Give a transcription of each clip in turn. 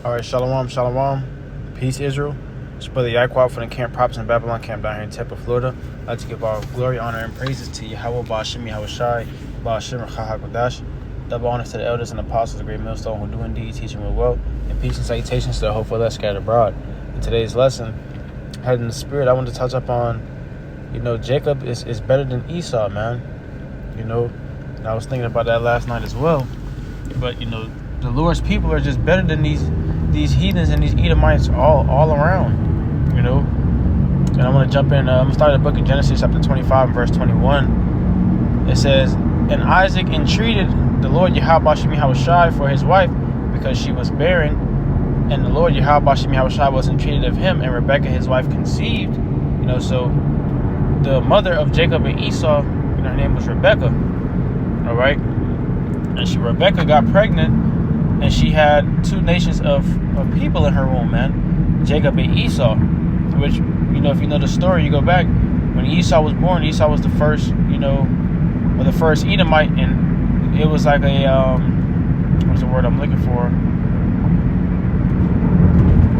All right, shalom, shalom. Peace, Israel. It's Brother Yaquab from the Camp Prophets in Babylon camp down here in Tampa, Florida. I'd like to give all glory, honor, and praises to Yahweh, Ba'ashem, Yahweh Shai, Ba'ashem, Chahakodash. Double honor to the elders and apostles of the great millstone who do indeed teach them with well. And peace and salutations to the hopeful that scattered abroad. In today's lesson, head in the spirit, I want to touch up on, Jacob is better than Esau, man. And I was thinking about that last night as well. But, the Lord's people are just better than these heathens and these Edomites all around, And I want to jump in. I'm going to start the book of Genesis chapter 25 verse 21. It says, "And Isaac entreated the Lord Yahweh Shai for his wife because she was barren. And the Lord Yahweh Shai was entreated of him, and Rebekah his wife conceived." So the mother of Jacob and Esau, her name was Rebekah. All right. And Rebekah got pregnant. And she had two nations of people in her womb, man. Jacob and Esau. Which, if you know the story, you go back. When Esau was born, Esau was the first, or the first Edomite. And it was like a, what's the word I'm looking for?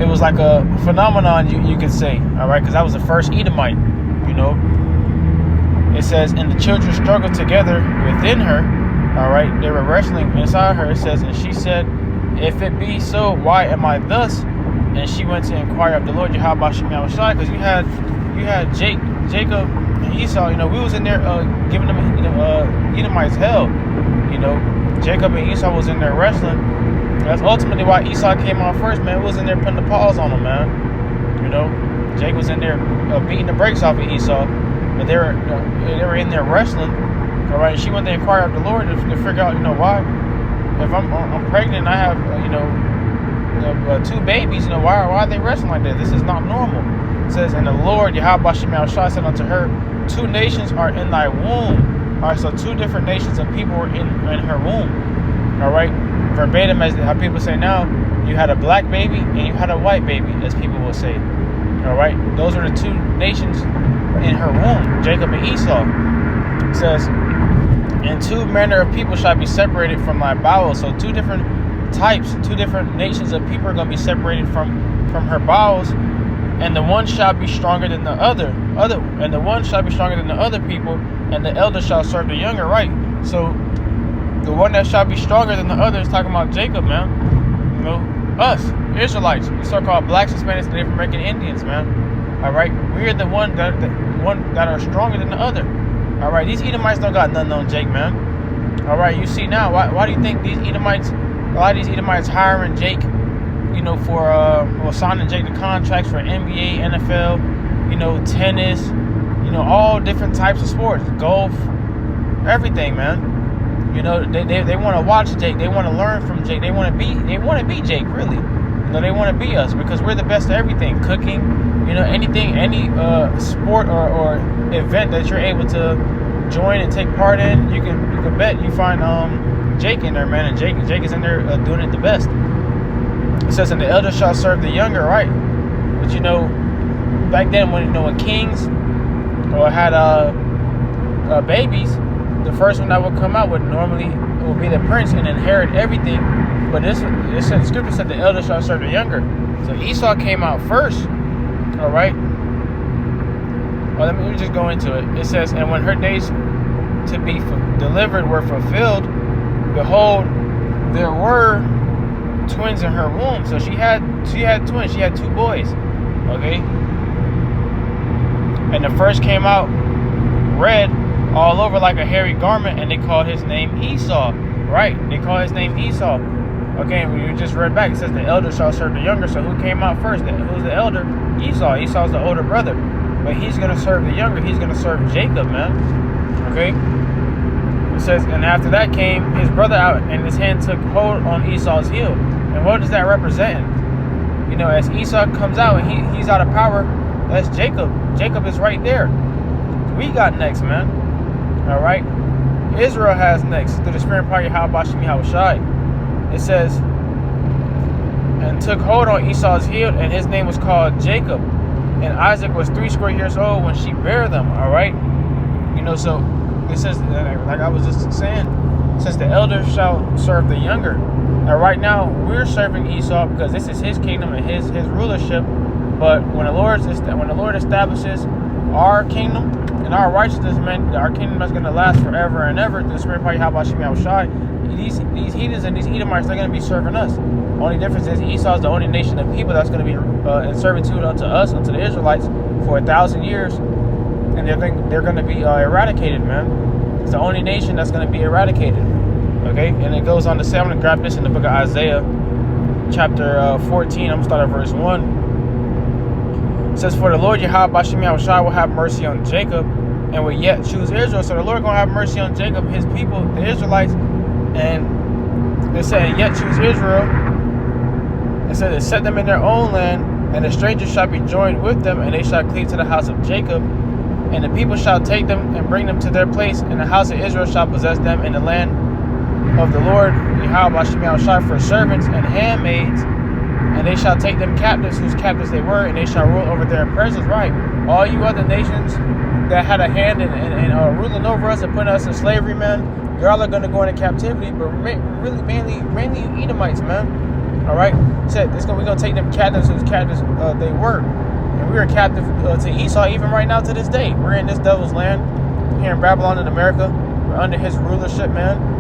It was like a phenomenon, you could say. All right, because that was the first Edomite, It says, "And the children struggled together within her." All right, they were wrestling inside her. It says, "And she said, if it be so, why am I thus? And she went to inquire of the Lord Yahweh Shai," because you had Jacob and Esau. We was in there giving them Edomites hell. Jacob and Esau was in there wrestling. That's ultimately why Esau came out first, man. It was in there putting the paws on him, man. Jacob was in there beating the brakes off of Esau, but they were in there wrestling. All right, she went to inquire of the Lord to figure out, why, if I'm pregnant and I have, two babies, why are they wrestling like that? This is not normal. It says, "And the Lord, Yahweh Shai, said unto her, two nations are in thy womb." All right, so two different nations of people were in her womb. All right, verbatim, as how people say now, you had a black baby and you had a white baby, as people will say. All right, those are the two nations in her womb, Jacob and Esau. It says, "And two manner of people shall be separated from thy bowels." So two different types, two different nations of people are going to be separated from her bowels. "And the one shall be stronger than the other, and the one shall be stronger than the other people, and the elder shall serve the younger." Right. So the one that shall be stronger than the other is talking about Jacob, man. Us Israelites, the so-called blacks, Hispanics, and Native American Indians, man. All right, we're the one that are stronger than the other. All right, these Edomites don't got nothing on Jake, man. All right, you see now, why do you think a lot of these Edomites hiring Jake, for signing Jake the contracts for NBA, NFL, tennis, all different types of sports, golf, everything, man. They want to watch Jake, they want to learn from Jake, they want to be Jake, really. They want to be us because we're the best at everything, cooking, anything, any sport or event that you're able to join and take part in, you can bet you find Jake in there, man. And Jake is in there doing it the best. It says, "And the elder shall serve the younger," right? But back then when kings or had babies, the first one that would come out would be the prince and inherit everything. But the scripture said the elder shall serve the younger. So Esau came out first. All right. Well, let me just go into it. It says, "And when her days to be delivered were fulfilled, behold, there were twins in her womb." So she had twins. She had two boys. Okay. "And the first came out red all over like a hairy garment, and they called his name Esau." Right. They called his name Esau. Okay, we just read back. It says the elder shall serve the younger. So who came out first? Who's the elder? Esau. Esau's the older brother. But he's going to serve the younger. He's going to serve Jacob, man. Okay? It says, "And after that came his brother out, and his hand took hold on Esau's heel." And what does that represent? As Esau comes out and he's out of power, that's Jacob. Jacob is right there. We got next, man. All right? Israel has next through the spirit and power of Yahweh Shai. It says, "And took hold on Esau's heel, and his name was called Jacob. And Isaac was 60 years old when she bare them." All right. So this is, like I was just saying, since the elder shall serve the younger. Now, right now, we're serving Esau because this is his kingdom and his rulership. But when the Lord establishes our kingdom and our righteousness, man, our kingdom is going to last forever and ever. The Spirit of Yahweh Shemi Shai, these heathens and these Edomites, they're going to be serving us. Only difference is Esau is the only nation of people that's going to be in servitude unto us, unto the Israelites, for 1,000 years, and they're going to be eradicated, man. It's the only nation that's going to be eradicated. Okay, and it goes on to say, I'm going to grab this in the book of Isaiah, chapter 14. I'm going to start at verse 1. It says, for the Lord Yahweh Bashim Yahushua will have mercy on Jacob and will yet choose Israel. So the Lord going to have mercy on Jacob, his people, the Israelites, and they said, yet choose Israel. It said, set them in their own land, and the strangers shall be joined with them, and they shall cleave to the house of Jacob. And the people shall take them and bring them to their place, and the house of Israel shall possess them in the land of the Lord Yahweh Shemi Shai for servants and handmaids, and they shall take them captives whose captives they were, and they shall rule over their oppressors. Right, all you other nations that had a hand in ruling over us and putting us in slavery, man, y'all are gonna go into captivity. But really, mainly you Edomites, man. All right, said we're gonna take them captives whose captives they were, and we are captive to Esau even right now to this day. We're in this devil's land here in Babylon in America. We're under his rulership, man.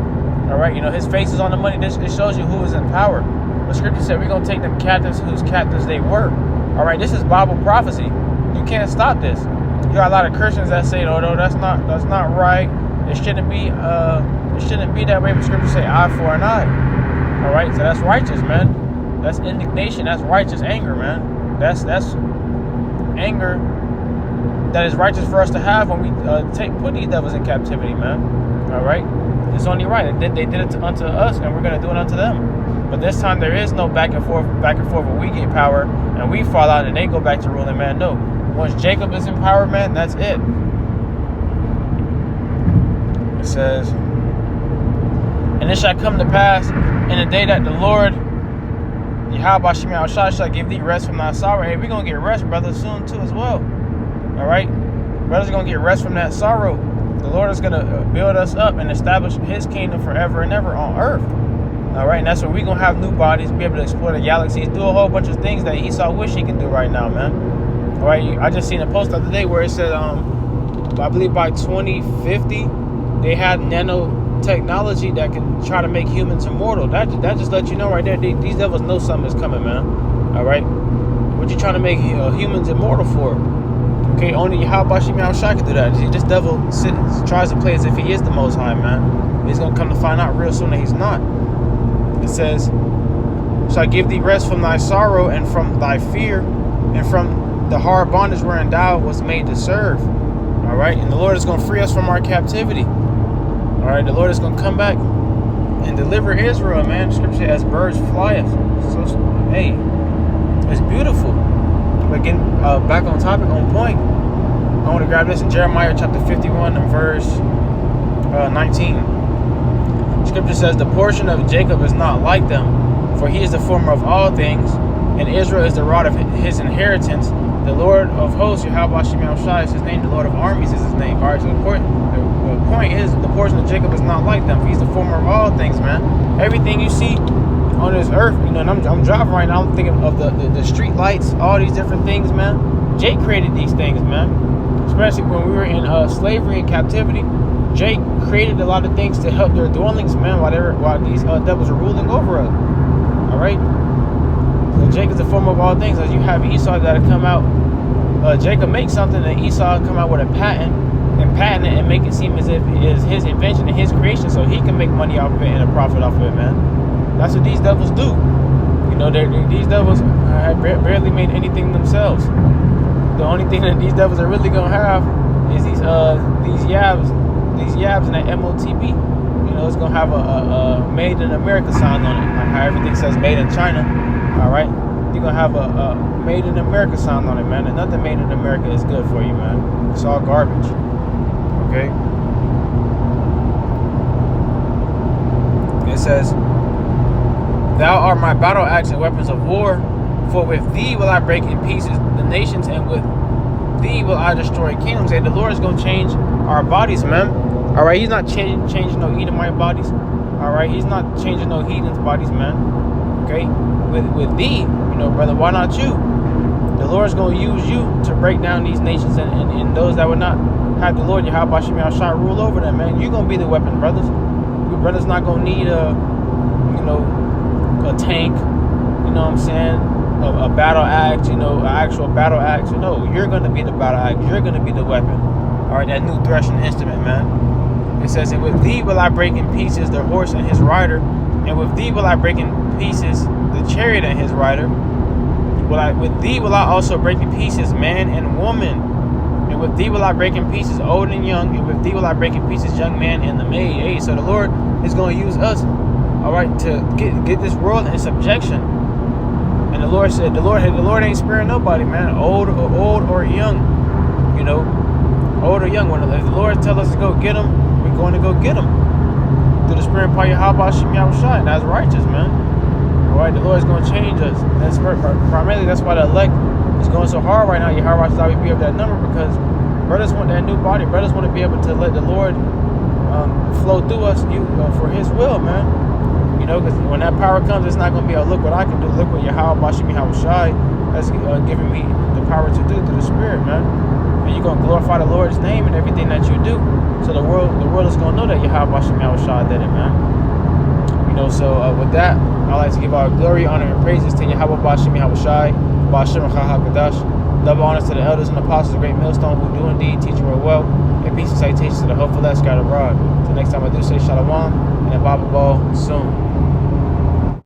All right, his face is on the money. It shows you who is in power. But Scripture said we're going to take them captives whose captives they were. All right, this is Bible prophecy. You can't stop this. You got a lot of Christians that say, no, that's not right. It shouldn't be that way. But Scripture say eye for an eye. All right, so that's righteous, man. That's indignation. That's righteous anger, man. That's anger that is righteous for us to have when we put these devils in captivity, man. All right. It's only right. They did it unto us, and we're going to do it unto them. But this time there is no back and forth where we get power and we fall out and they go back to ruling, man. No. Once Jacob is in power, man, that's it. It says, and it shall come to pass in the day that the Lord Yahweh Shemi Shai shall give thee rest from thy sorrow. Hey, we're going to get rest, brothers, soon too as well. All right? Brothers are going to get rest from that sorrow. The Lord is going to build us up and establish his kingdom forever and ever on earth. All right, and that's when we're going to have new bodies, be able to explore the galaxies, do a whole bunch of things that Esau wish he can do right now, man. All right, I just seen a post the other day where it said, I believe by 2050, they had nanotechnology that can try to make humans immortal. That just lets you know right there, these devils know something is coming, man. All right, what you trying to make humans immortal for? Okay, only Yahweh Shemi Shai can do that. This devil tries to play as if he is the Most High, man. He's going to come to find out real soon that he's not. It says, shall I give thee rest from thy sorrow and from thy fear and from the hard bondage wherein thou was made to serve. All right, and the Lord is going to free us from our captivity. All right, the Lord is going to come back and deliver Israel, man. Scripture, as birds flyeth. So, hey, it's beautiful. Again, back on topic, on point. I want to grab this in Jeremiah chapter 51 and verse 19. Scripture says, the portion of Jacob is not like them, for he is the former of all things, and Israel is the rod of his inheritance. The Lord of hosts, Yahweh Shemi Shai is his name. The Lord of armies is his name. All right, so the point is, the portion of Jacob is not like them, for he's the former of all things, man. Everything you see on this earth, and I'm driving right now, I'm thinking of the street lights, all these different things, man. Jake created these things, man. Especially when we were in slavery and captivity, Jake created a lot of things to help their dwellings, man, while these devils are ruling over us. All right. So Jake is the form of all things. As you have Esau that come out, Jacob makes something, and Esau come out with a patent it and make it seem as if it is his invention and his creation, so he can make money off of it and a profit off of it, man. That's what these devils do. These devils have barely made anything themselves. The only thing that these devils are really gonna have is these yabs and that MOTB. It's gonna have a made in America sign on it, like how everything says made in China. All right, you're gonna have a made in America sign on it, man. And nothing made in America is good for you, man. It's all garbage. Okay. It says, thou art my battle axe and weapons of war, for with thee will I break in pieces the nations, and with thee will I destroy kingdoms. And the Lord is going to change our bodies, man. All right, he's not changing no Edomite bodies. All All right, he's not changing no heathens' bodies, man. Okay, with thee, you know, brother, why not you? The Lord's gonna use you to break down these nations and those that would not have the Lord Yahweh Shem Yahshua rule over them, man. You're gonna be the weapon, brothers. Your brothers not gonna need a tank, you know what I'm saying? A battle axe, you know, an actual battle axe. No, you're gonna be the battle axe. You're gonna be the weapon. All right, that new threshing instrument, man. It says, and with thee will I break in pieces the horse and his rider, and with thee will I break in pieces the chariot and his rider. With thee will I also break in pieces man and woman, and with thee will I break in pieces old and young, and with thee will I break in pieces young man and the maid. Hey, so the Lord is going to use us, all right, to get this world in subjection. And the Lord said, the Lord ain't sparing nobody, man, old or young, you know, old or young. When if the Lord tell us to go get them, we're going to go get them through the Spirit of Yahweh Shem Yahshua, and that's righteous, man. All right, the Lord is going to change us. That's primarily that's why the elect is going so hard right now. Yahweh is always be up that number because brothers want that new body. Brothers want to be able to let the Lord flow through us for His will, man. You know, because when that power comes, it's not going to be, oh, look what I can do. Look what Yahweh Shem Yahshua has given me the power to do through the Spirit, man. And you're going to glorify the Lord's name and everything that you do. So the world is going to know that Yahweh Shem Yahshua did it, man. You know, so with that, I'd like to give all glory, honor, and praises to Yahweh Ba'ashem Yahushai, Ba'ashem HaHaKadosh. Double honors to the elders and apostles of Great Millstone who do indeed teach the word well, and peace and citations to the hopeful that scattered abroad. Till next time I do say Shalom, and a Bible ball soon.